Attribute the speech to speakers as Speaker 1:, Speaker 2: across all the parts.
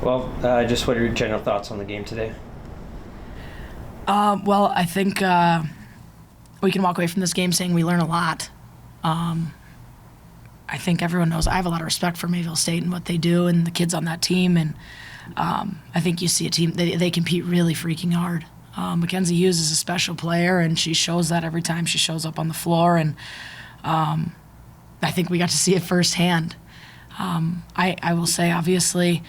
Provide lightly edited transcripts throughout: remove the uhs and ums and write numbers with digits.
Speaker 1: Well, just what are your general thoughts on the game today?
Speaker 2: Well, I think we can walk away from this game saying we learn a lot. I think everyone knows I have a lot of respect for Mayville State and what they do and the kids on that team. And I think you see a team, they compete really freaking hard. Mackenzie Hughes is a special player, and she shows that every time she shows up on the floor. And I think we got to see it firsthand. I will say, obviously,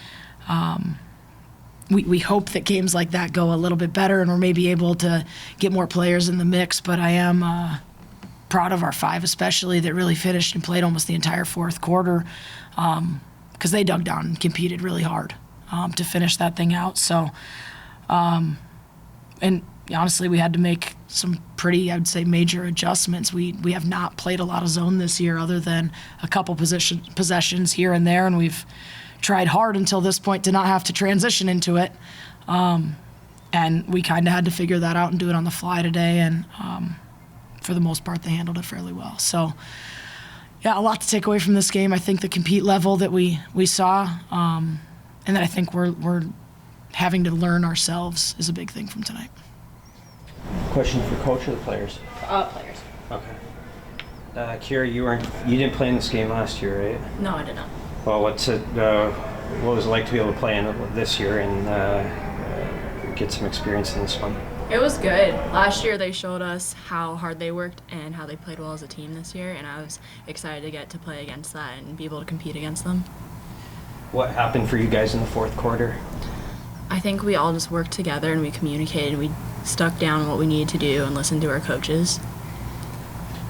Speaker 2: we hope that games like that go a little bit better and we're maybe able to get more players in the mix. But I am proud of our five, especially, that really finished and played almost the entire fourth quarter, because they dug down and competed really hard to finish that thing out. So, and honestly, we had to make some pretty, I would say, major adjustments. We have not played a lot of zone this year other than a couple possessions here and there, and we've tried hard until this point to not have to transition into it. And we kind of had to figure that out and do it on the fly today, and for the most part, they handled it fairly well. So, yeah, a lot to take away from this game. I think the compete level that we saw, and that I think we're having to learn ourselves is a big thing from tonight.
Speaker 1: Question for coach or the players?
Speaker 3: Players.
Speaker 1: Okay. Kiera, you didn't play in this game last year, right?
Speaker 3: No, I did not.
Speaker 1: Well, what was it like to be able to play in it this year and get some experience in this one?
Speaker 3: It was good. Last year they showed us how hard they worked and how they played well as a team this year, and I was excited to get to play against that and be able to compete against them.
Speaker 1: What happened for you guys in the fourth quarter?
Speaker 3: I think we all just worked together and we communicated and we stuck down what we needed to do and listened to our coaches.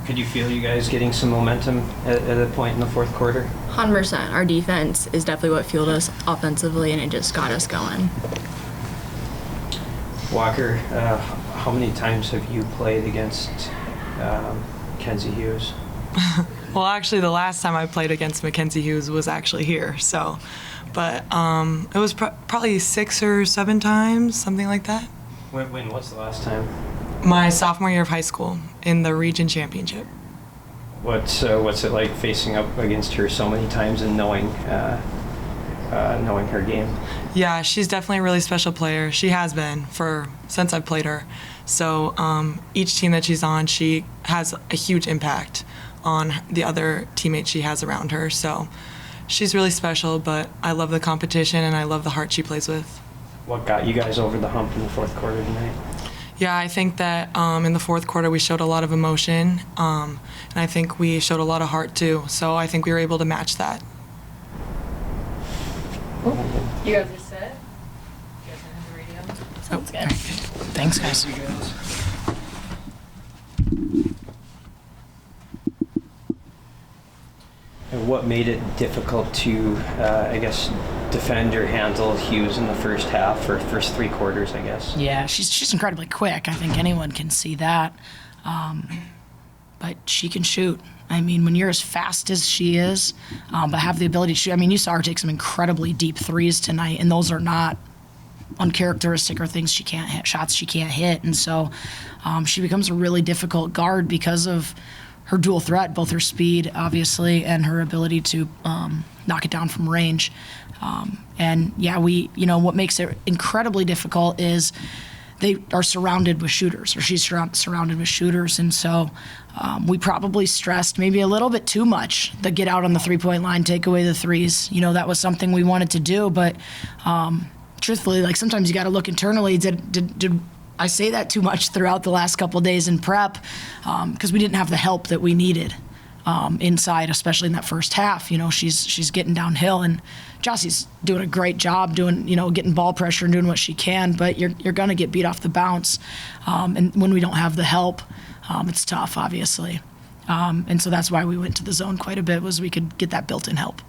Speaker 1: Could you feel you guys getting some momentum at a point in the fourth quarter?
Speaker 3: 100%. Our defense is definitely what fueled us offensively, and it just got us going.
Speaker 1: Walker, how many times have you played against Mackenzie Hughes?
Speaker 4: Well, actually, the last time I played against Mackenzie Hughes was actually here. So, but it was probably 6 or 7 times, something like that.
Speaker 1: When was the last time?
Speaker 4: My sophomore year of high school in the region championship.
Speaker 1: What's it like facing up against her so many times and knowing her game?
Speaker 4: Yeah, she's definitely a really special player. She has been since I've played her. So each team that she's on, she has a huge impact on the other teammates she has around her. So she's really special, but I love the competition and I love the heart she plays with.
Speaker 1: What got you guys over the hump in the fourth quarter tonight?
Speaker 4: Yeah, I think that in the fourth quarter we showed a lot of emotion, and I think we showed a lot of heart too. So I think we were able to match that.
Speaker 3: You guys are set? You guys have the radio? Sounds good.
Speaker 2: Thanks, guys.
Speaker 1: And what made it difficult to, defend or handle Hughes in the first half, or first 3 quarters, I guess?
Speaker 2: Yeah, she's incredibly quick. I think anyone can see that. But she can shoot. I mean, when you're as fast as she is, but have the ability to shoot. I mean, you saw her take some incredibly deep threes tonight, and those are not uncharacteristic or things she can't hit, shots she can't hit. And so she becomes a really difficult guard because of her dual threat, both her speed, obviously, and her ability to knock it down from range. And yeah, what makes it incredibly difficult is they are surrounded with shooters, or she's surrounded with shooters. And so we probably stressed maybe a little bit too much the get out on the 3-point line, take away the threes. That was something we wanted to do, but truthfully, like, sometimes you got to look internally. Did I say that too much throughout the last couple of days in prep? Because we didn't have the help that we needed inside, especially in that first half. She's getting downhill, and Jossie's doing a great job getting ball pressure and doing what she can, but you're going to get beat off the bounce. And when we don't have the help, it's tough, obviously. And so that's why we went to the zone quite a bit, was we could get that built-in help.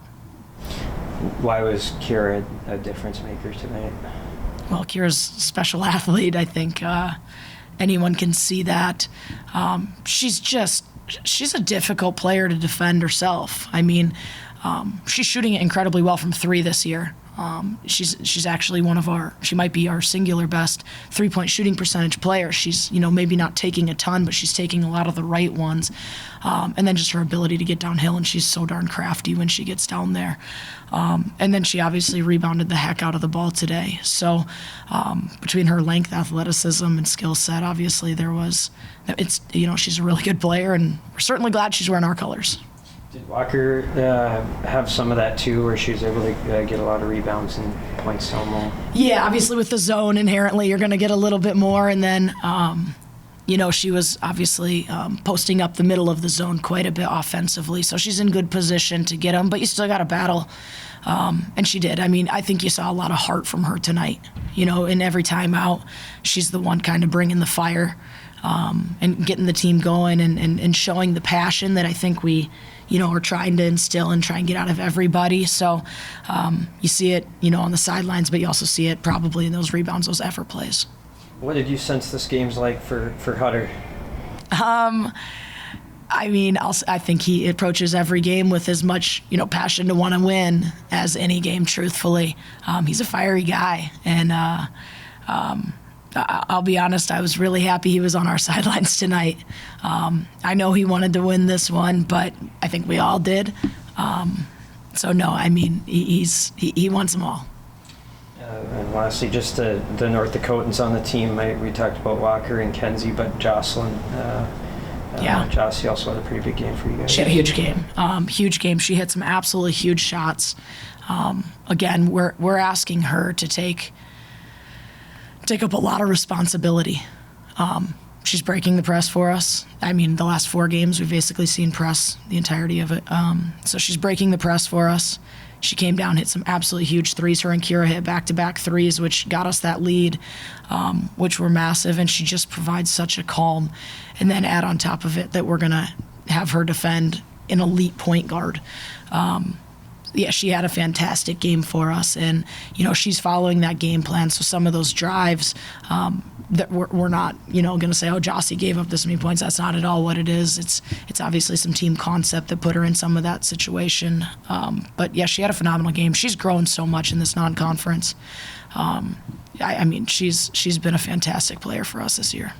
Speaker 1: Why was Kiera a difference maker tonight?
Speaker 2: Well, Kiera's a special athlete. I think anyone can see that. She's a difficult player to defend herself. I mean, she's shooting it incredibly well from 3 this year. She's actually she might be our singular best 3-point shooting percentage player. She's, maybe not taking a ton, but she's taking a lot of the right ones. And then just her ability to get downhill, and she's so darn crafty when she gets down there. And then she obviously rebounded the heck out of the ball today. So between her length, athleticism, and skill set, obviously she's a really good player, and we're certainly glad she's wearing our colors.
Speaker 1: Did Walker have some of that too, where she was able to get a lot of rebounds and points home?
Speaker 2: Yeah, obviously with the zone, inherently you're going to get a little bit more, and then she was obviously posting up the middle of the zone quite a bit offensively, so she's in good position to get them, but you still got to battle, and she did. I mean, I think you saw a lot of heart from her tonight. In every time out, she's the one kind of bringing the fire and getting the team going and showing the passion that I think we are trying to instill and try and get out of everybody. So you see it, on the sidelines, but you also see it probably in those rebounds, those effort plays.
Speaker 1: What did you sense this game's like for Hutter?
Speaker 2: I mean, I think he approaches every game with as much, passion to want to win as any game, truthfully. He's a fiery guy, and I'll be honest, I was really happy he was on our sidelines tonight. I know he wanted to win this one, but I think we all did. So no, I mean, he wants them all.
Speaker 1: And lastly, just the North Dakotans on the team. We talked about Walker and Kenzie, but Jocelyn. Jocelyn also had a pretty big game for you guys.
Speaker 2: She had a huge game. Huge game. She hit some absolutely huge shots. Again, we're asking her to take up a lot of responsibility. She's breaking the press for us. I mean, the last 4 games, we've basically seen press the entirety of it. So she's breaking the press for us. She came down, hit some absolutely huge threes. Her and Kiera hit back-to-back threes, which got us that lead, which were massive, and she just provides such a calm. And then add on top of it that we're going to have her defend an elite point guard. She had a fantastic game for us, and she's following that game plan. So some of those drives that we're not going to say, oh, Jossie gave up this many points. That's not at all what it is. It's obviously some team concept that put her in some of that situation. But yeah, she had a phenomenal game. She's grown so much in this non-conference. I mean, she's been a fantastic player for us this year.